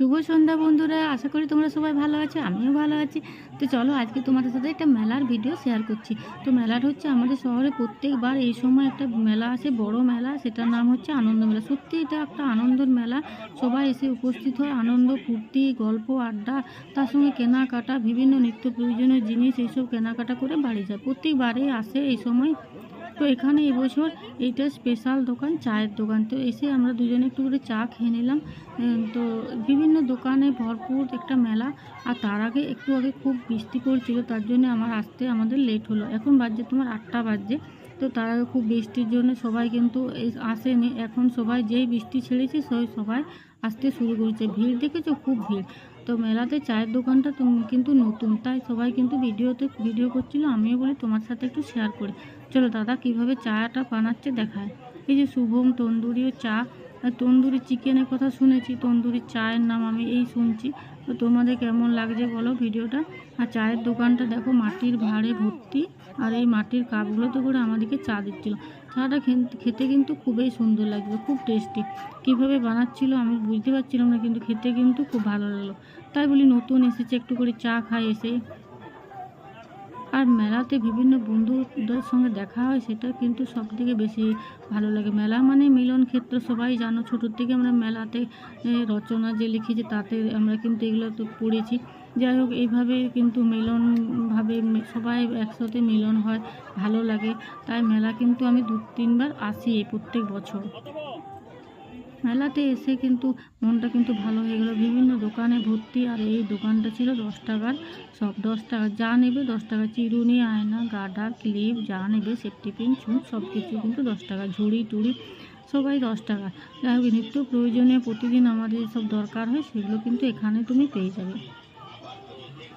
শুভ সন্ধ্যা বন্ধুরা, আশা করি তোমরা সবাই ভালো আছো, আমিও ভালো আছি। তো চলো আজকে তোমাদের সাথে একটা মেলার ভিডিও শেয়ার করছি। তো মেলাটা হচ্ছে আমাদের শহরে প্রত্যেকবার এই সময় একটা মেলা আসে, বড় মেলা, সেটার নাম হচ্ছে আনন্দ মেলা। সত্যি এটা একটা আনন্দের মেলা। সবাই এসে উপস্থিত হয়, আনন্দ ফুর্তি গল্প আড্ডা, তার সঙ্গে কেনাকাটা, বিভিন্ন নিত্য প্রয়োজনীয় জিনিস এইসব কেনাকাটা করে বাড়ি যায়। প্রত্যেকবারই আসে এই সময়। তো এখানে এবছর এইটা স্পেশাল দোকান, চায়ের দোকান। তো এসে আমরা দুজনে একটু করে চা খেয়ে নিলাম। তো বিভিন্ন দোকানে ভরপুর একটা মেলা। আর তার আগে একটু আগে খুব বৃষ্টি পড়ছিল, তার জন্য আমাদের লেট হলো। এখন বাজছে তোমার 8টা বাজছে। তো তার আগে খুব বৃষ্টির জন্য সবাই কিন্তু আসেনি। এখন সবাই যেই বৃষ্টি ছেড়েছে সবাই আসতে শুরু করেছে। ভিড় দেখেছো, খুব ভিড়। তো মেলাতে চায়ের দোকানটা কিন্তু নতুন, তাই সবাই কিন্তু ভিডিও করছিল। আমিও বলি তোমার সাথে একটু শেয়ার করি। চলো দাদা কিভাবে চাটা বানাচ্ছে দেখায়। এই যে শুভম তন্দুরি ও চা, তন্দুরি চিকেনের কথা শুনেছি, তন্দুরি চায়ের নাম আমি এই শুনছি। তো তোমাদের কেমন লাগছে বলো ভিডিওটা। আর চায়ের দোকানটা দেখো মাটির ভাঁড়ে ভর্তি, আর এই মাটির কাপগুলোতে করে আমাদেরকে চা দিচ্ছিলো। চাটা খেতে কিন্তু খুবই সুন্দর লাগবে, খুব টেস্টি। কীভাবে বানাচ্ছিল আমি বুঝতে পারছিলাম না, কিন্তু খেতে কিন্তু খুব ভালো লাগলো। তাই বলি নতুন এসেছে, একটু করে চা খাই এসে। আর মেলাতে বিভিন্ন বন্ধুদের সঙ্গে দেখা হয়, সেটা কিন্তু সবথেকে বেশি ভালো লাগে। মেলা মানে মিলন ক্ষেত্র, সবাই জানো, ছোটোর থেকে আমরা মেলাতে রচনা যে লিখেছি তাতে আমরা কিন্তু এগুলো তো পড়েছি। যাই হোক, এইভাবে কিন্তু মিলনভাবে সবাই একসাথে মিলন হয়, ভালো লাগে। তাই মেলা কিন্তু আমি 2-3 বার আসি প্রত্যেক বছর। মেলাতে এসে কিন্তু মনটা কিন্তু ভালো হয়ে গেলো। বিভিন্ন দোকানে ভর্তি, আর এই দোকানটা ছিল 10 টাকার। সব 10 টাকা, যা নেবে 10 টাকা। চিরুনি, আয়না, গার্ডার, ক্লিপ, যা নেবে, সেফটি পিন, চুন, সব কিছু কিন্তু 10 টাকা। ঝুড়ি টুড়ি সবাই 10 টাকা। যাই হোক, নিত্য প্রয়োজনীয় প্রতিদিন আমাদের সব দরকার হয়, সেগুলো কিন্তু এখানে তুমি পেয়ে যাবে।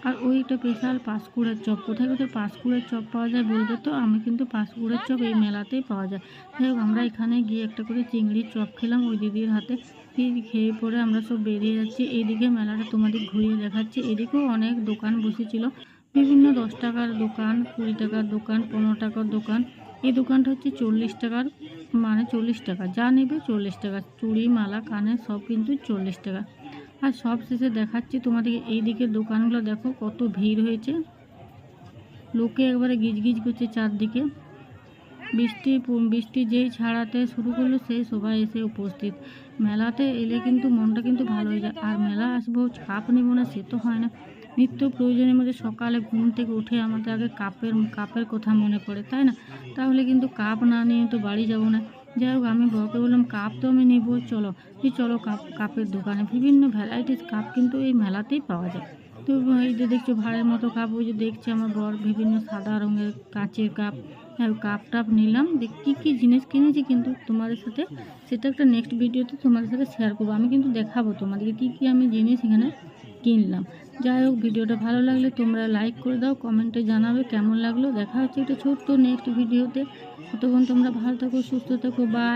আর ওইটা স্পেশাল পাঁশকুড়ের চপ। কোথায় কোথায় পাঁশকুড়ের চপ পাওয়া যায় বলবে তো, আমি কিন্তু পাঁশকুড়ের চপ এই মেলাতেই পাওয়া যায়। যাই হোক, আমরা এখানে গিয়ে একটা করে চিংড়ির চপ খেলাম ওই দিদির হাতে। খেয়ে পরে আমরা সব বেরিয়ে যাচ্ছি। এইদিকে মেলাটা তোমাদের ঘুরিয়ে দেখাচ্ছি। এদিকেও অনেক দোকান বসেছিল, বিভিন্ন 10 টাকার দোকান, 20 টাকার দোকান, 15 টাকার দোকান। এই দোকানটা হচ্ছে 40 টাকার, মানে 40 টাকা, যা নেবে 40 টাকা। চুড়ি, মালা, কানের সব কিন্তু 40 টাকা। আর সব শেষে দেখাচ্ছি তোমাদেরকে এই দিকের দোকানগুলো, দেখো কত ভিড় হয়েছে, লোকে একবারে গিজগিজ করছে চারদিকে। বৃষ্টি যেই ছাড়াতে শুরু করলো, সেই সবাই এসে উপস্থিত। মেলাতে এলে কিন্তু মনটা কিন্তু ভালো হয়ে যায়। আর মেলা আসবো কাপ নেবো না, সে তো হয় না। নিত্য প্রয়োজনের মধ্যে সকালে ঘুম থেকে উঠে আমাদের আগে কাপের কথা মনে পড়ে, তাই না? তাহলে কিন্তু কাপ না নিয়ে তো বাড়ি যাব না। যাই হোক, আমি বউকে বললাম কাপ তো আমি নেবো, চলো কাপের দোকানে বিভিন্ন ভ্যারাইটিস কাপ কিন্তু এই মেলাতেই পাওয়া যায়। তো এই যে দেখছো ভাঁড়ের মতো কাপ, ওই যে দেখছি আমার বর বিভিন্ন সাদা রঙের কাচের কাপ। কাপ টাপ নিলাম। কী কী জিনিস কিনেছি কিন্তু তোমাদের সাথে সেটা একটা নেক্সট ভিডিওতে তোমাদের সাথে শেয়ার করবো। আমি কিন্তু দেখাবো তোমাদেরকে কী কী আমি জিনিস এখানে কিনলাম। যাই হোক, ভিডিওটা ভালো লাগলে তোমরা লাইক করে দাও, কমেন্টে জানাবে কেমন লাগলো। দেখা হচ্ছে একটা ছোট্ট নেক্সট ভিডিওতে। ততক্ষণ তোমরা ভালো থাকো, সুস্থ থাকো, বাই।